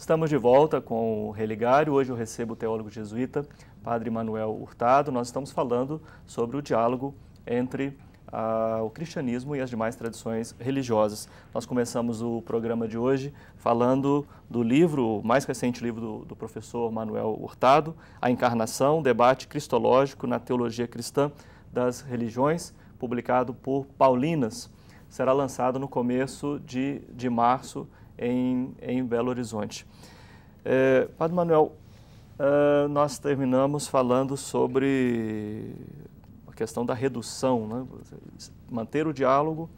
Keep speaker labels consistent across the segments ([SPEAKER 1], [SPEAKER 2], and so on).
[SPEAKER 1] Estamos de volta com o Religário. Hoje eu recebo o teólogo jesuíta, Padre Manuel Hurtado. Nós estamos falando sobre o diálogo entre o cristianismo e as demais tradições religiosas. Nós começamos o programa de hoje falando do livro, o mais recente livro do professor Manuel Hurtado, A Encarnação, Debate Cristológico na Teologia Cristã das Religiões, publicado por Paulinas. Será lançado no começo de março em Belo Horizonte. Padre Manuel, nós terminamos falando sobre a questão da redução, né? Manter o diálogo,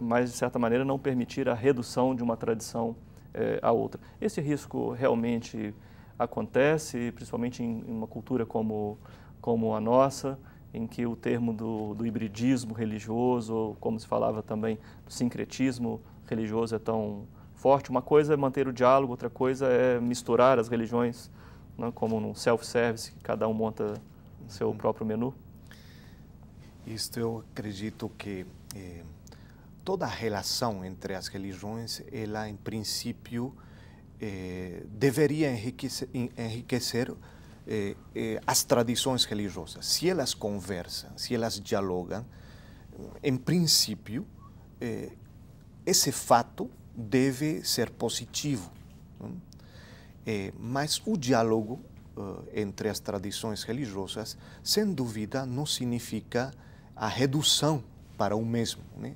[SPEAKER 1] mas de certa maneira não permitir a redução de uma tradição à outra. Esse risco realmente acontece, principalmente em uma cultura como a nossa, em que o termo do hibridismo religioso, ou como se falava também, do sincretismo religioso é tão forte. Uma coisa é manter o diálogo, outra coisa é misturar as religiões, né, como num self-service, que cada um monta seu próprio menu.
[SPEAKER 2] Isto eu acredito que toda a relação entre as religiões, ela em princípio deveria enriquecer as tradições religiosas. Se elas conversam, se elas dialogam, em princípio, esse fato deve ser positivo. Mas o diálogo entre as tradições religiosas, sem dúvida, não significa a redução para o mesmo, né?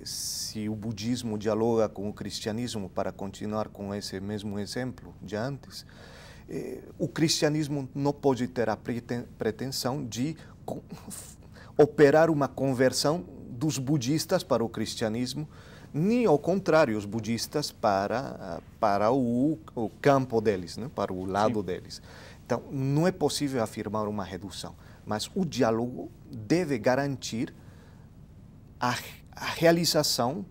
[SPEAKER 2] Se o budismo dialoga com o cristianismo, para continuar com esse mesmo exemplo de antes, o cristianismo não pode ter a pretensão de operar uma conversão dos budistas para o cristianismo, nem ao contrário, os budistas para o campo deles, né? Para o lado deles. Então, não é possível afirmar uma redução, mas o diálogo deve garantir a realização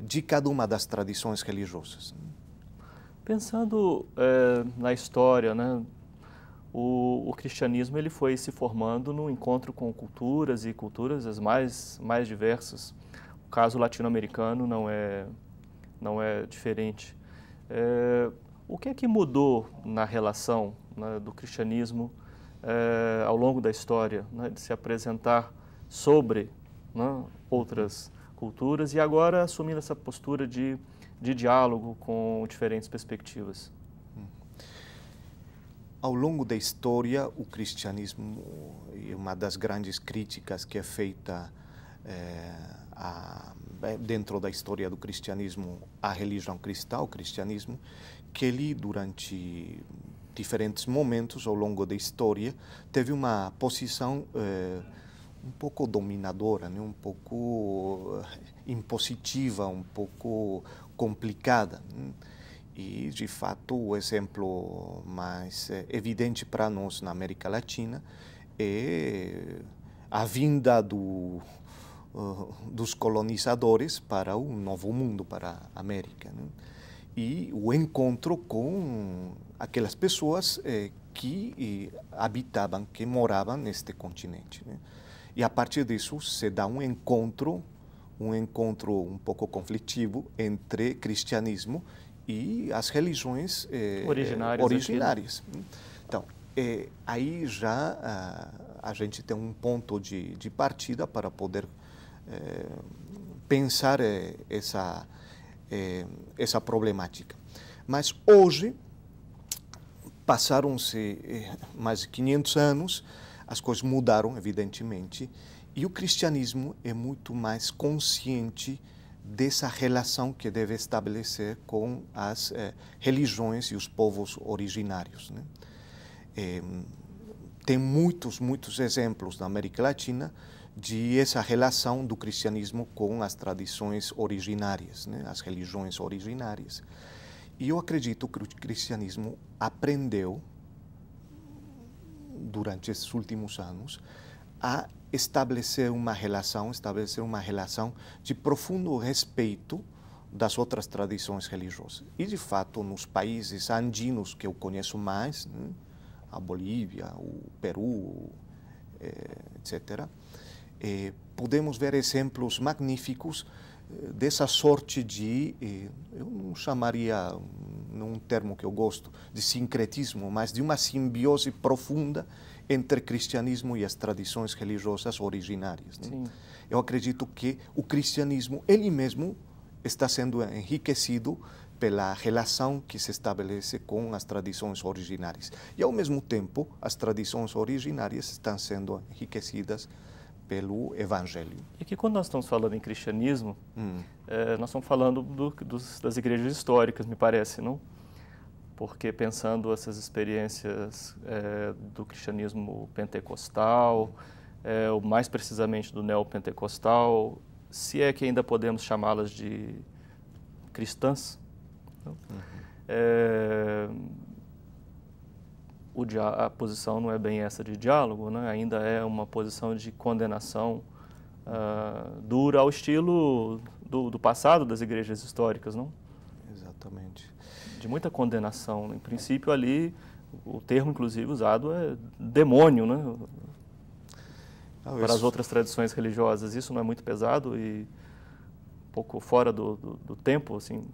[SPEAKER 2] de cada uma das tradições religiosas.
[SPEAKER 1] Pensando na história, né, o cristianismo ele foi se formando no encontro com culturas e culturas as mais diversas. O caso latino-americano não é diferente. O que é que mudou na relação, né, do cristianismo ao longo da história, né, de se apresentar sobre, né, outras culturas e agora assumindo essa postura de diálogo com diferentes perspectivas?
[SPEAKER 2] Ao longo da história, o cristianismo, e uma das grandes críticas que é feita dentro da história do cristianismo, a religião cristã, o cristianismo, que ele, durante diferentes momentos ao longo da história, teve uma posição um pouco dominadora, né? Um pouco impositiva, um pouco complicada. Né? E, de fato, o exemplo mais evidente para nós na América Latina é a vinda dos colonizadores para o Novo Mundo, para a América, né? E o encontro com aquelas pessoas que habitavam, que moravam neste continente, né? E a partir disso se dá um encontro um pouco conflitivo entre cristianismo e as religiões originárias. Então, aí já a gente tem um ponto de partida para poder pensar essa problemática. Mas hoje, passaram-se mais de 500 anos, as coisas mudaram, evidentemente, e o cristianismo é muito mais consciente dessa relação que deve estabelecer com as religiões e os povos originários, né? Tem muitos exemplos na América Latina de essa relação do cristianismo com as tradições originárias, né? As religiões originárias. E eu acredito que o cristianismo aprendeu, durante esses últimos anos, a estabelecer uma relação de profundo respeito das outras tradições religiosas. E, de fato, nos países andinos que eu conheço mais, né? A Bolívia, o Peru, etc., podemos ver exemplos magníficos dessa sorte de, eu não chamaria, num termo que eu gosto, de sincretismo, mas de uma simbiose profunda entre o cristianismo e as tradições religiosas originárias. Né? Eu acredito que o cristianismo, ele mesmo, está sendo enriquecido pela relação que se estabelece com as tradições originárias. E, ao mesmo tempo, as tradições originárias estão sendo enriquecidas pelo Evangelho.
[SPEAKER 1] E que quando nós estamos falando em cristianismo, nós estamos falando das igrejas históricas, me parece, não? Porque pensando essas experiências do cristianismo pentecostal, ou mais precisamente do neopentecostal, se é que ainda podemos chamá-las de cristãs, a posição não é bem essa de diálogo, né? Ainda é uma posição de condenação dura ao estilo do passado das igrejas históricas, não?
[SPEAKER 2] Exatamente.
[SPEAKER 1] De muita condenação. Em princípio, ali, o termo, inclusive, usado é demônio, né? Para as outras tradições religiosas. Isso não é muito pesado e um pouco fora do tempo, assim?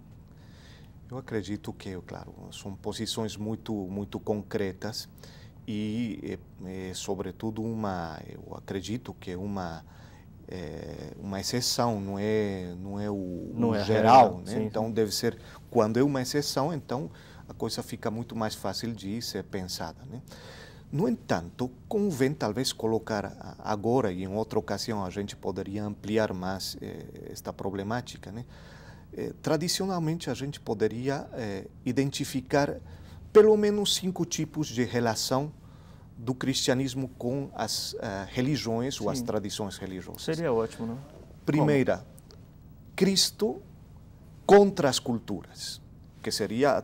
[SPEAKER 2] Eu acredito que, claro, são posições muito concretas e, sobretudo, eu acredito que é uma exceção, não é o geral, né?
[SPEAKER 1] Sim,
[SPEAKER 2] então
[SPEAKER 1] sim.
[SPEAKER 2] deve ser, quando é uma exceção, então a coisa fica muito mais fácil de ser pensada, né? No entanto, convém talvez colocar agora, e em outra ocasião a gente poderia ampliar mais esta problemática, né? Tradicionalmente a gente poderia identificar pelo menos 5 tipos de relação do cristianismo com as religiões ou as tradições religiosas.
[SPEAKER 1] Seria ótimo, não?
[SPEAKER 2] Primeira, Cristo contra as culturas, que seria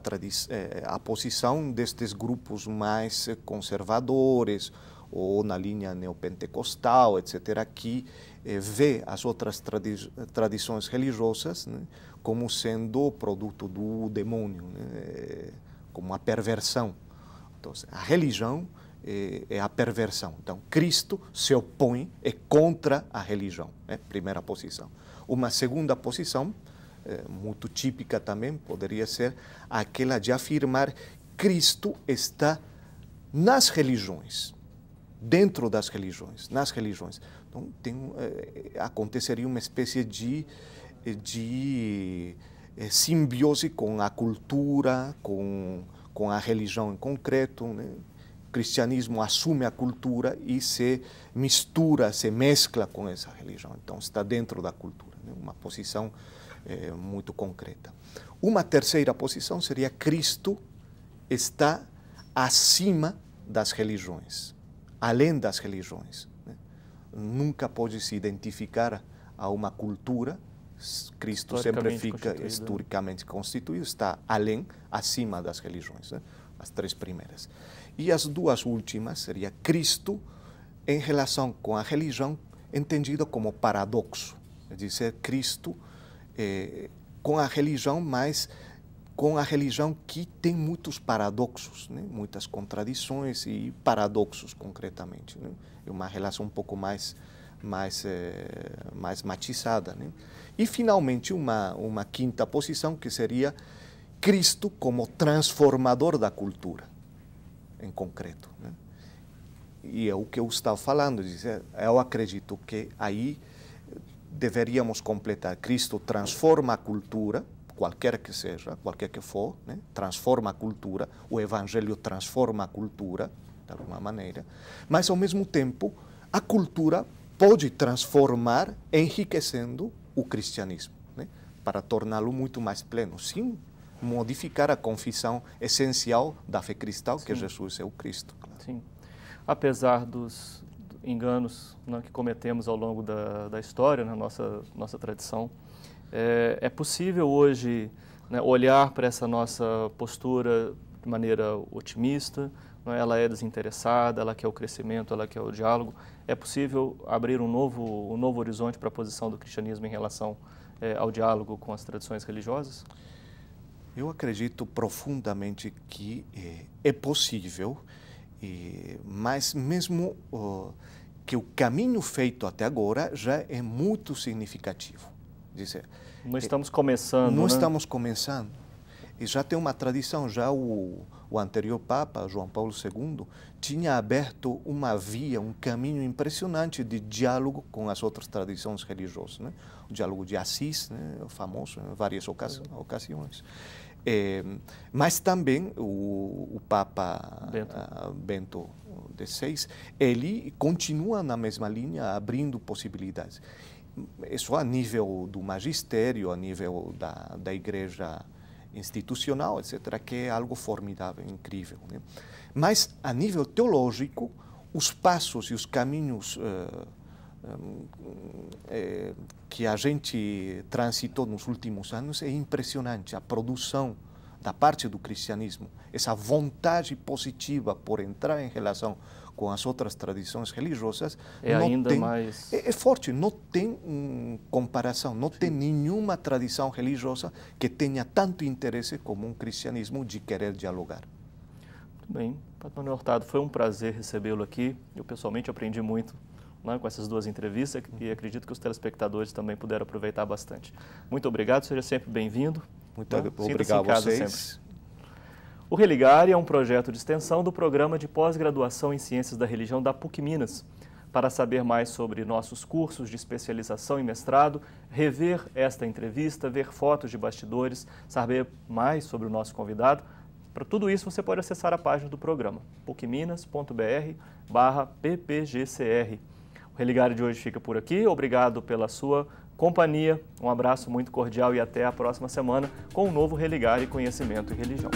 [SPEAKER 2] a posição destes grupos mais conservadores ou na linha neopentecostal, etc., que vê as outras tradições religiosas, né, como sendo produto do demônio, né, como a perversão. Então, a religião é a perversão. Então, Cristo se opõe, é contra a religião, né? Primeira posição. Uma segunda posição, muito típica também, poderia ser aquela de afirmar Cristo está nas religiões, dentro das religiões, nas religiões. Então, aconteceria uma espécie de simbiose com a cultura, com a religião em concreto, né? O cristianismo assume a cultura e se mistura, se mescla com essa religião. Então, está dentro da cultura, né? Uma posição muito concreta. Uma terceira posição seria Cristo está acima das religiões, além das religiões, né? Nunca pode se identificar a uma cultura. Cristo sempre fica historicamente constituído, está além, acima das religiões, né? As 3 primeiras. E as 2 últimas seria Cristo em relação com a religião entendido como paradoxo, é dizer, Cristo com a religião, mas com a religião que tem muitos paradoxos, né? Muitas contradições e paradoxos concretamente, né? É uma relação um pouco mais matizada, né? E finalmente uma quinta posição que seria Cristo como transformador da cultura, em concreto, né? E é o que eu estava falando, eu acredito que aí deveríamos completar. Cristo transforma a cultura, qualquer que seja, qualquer que for, né? Transforma a cultura, o Evangelho transforma a cultura, de alguma maneira, mas ao mesmo tempo a cultura pode transformar, enriquecendo o cristianismo, né? Para torná-lo muito mais pleno, sim, modificar a confissão essencial da fé cristã, que Jesus é o Cristo. Claro.
[SPEAKER 1] Sim. Apesar dos enganos, né, que cometemos ao longo da história, na nossa tradição, é possível hoje, né, olhar para essa nossa postura de maneira otimista, né? Ela é desinteressada, ela quer o crescimento, ela quer o diálogo. É possível abrir um novo horizonte para a posição do cristianismo em relação ao diálogo com as tradições religiosas?
[SPEAKER 2] Eu acredito profundamente que é possível, mas mesmo que o caminho feito até agora já é muito significativo. dizer.
[SPEAKER 1] Não estamos começando,
[SPEAKER 2] Não
[SPEAKER 1] né?
[SPEAKER 2] estamos começando. E já tem uma tradição, já o anterior Papa, João Paulo II, tinha aberto uma via, um caminho impressionante de diálogo com as outras tradições religiosas, né? O diálogo de Assis, né? Famoso em várias ocasiões. Mas também o Papa Bento XVI, ele continua na mesma linha, abrindo possibilidades. Isso a nível do magistério, a nível da igreja institucional, etc., que é algo formidável, incrível, né? Mas, a nível teológico, os passos e os caminhos que a gente transitou nos últimos anos é impressionante. A produção da parte do cristianismo, essa vontade positiva por entrar em relação com as outras tradições religiosas, é forte, não tem comparação, não tem nenhuma tradição religiosa que tenha tanto interesse como um cristianismo de querer dialogar.
[SPEAKER 1] Muito bem. Padre Manuel Hurtado, foi um prazer recebê-lo aqui. Eu pessoalmente aprendi muito, né, com essas duas entrevistas e acredito que os telespectadores também puderam aproveitar bastante. Muito obrigado, seja sempre bem-vindo.
[SPEAKER 2] Muito obrigado a vocês.
[SPEAKER 1] Sempre. O Religare é um projeto de extensão do Programa de Pós-Graduação em Ciências da Religião da PUC Minas. Para saber mais sobre nossos cursos de especialização e mestrado, rever esta entrevista, ver fotos de bastidores, saber mais sobre o nosso convidado, para tudo isso você pode acessar a página do programa, pucminas.br/ppgcr. O Religare de hoje fica por aqui. Obrigado pela sua companhia. Um abraço muito cordial e até a próxima semana com um novo Religare Conhecimento e Religião.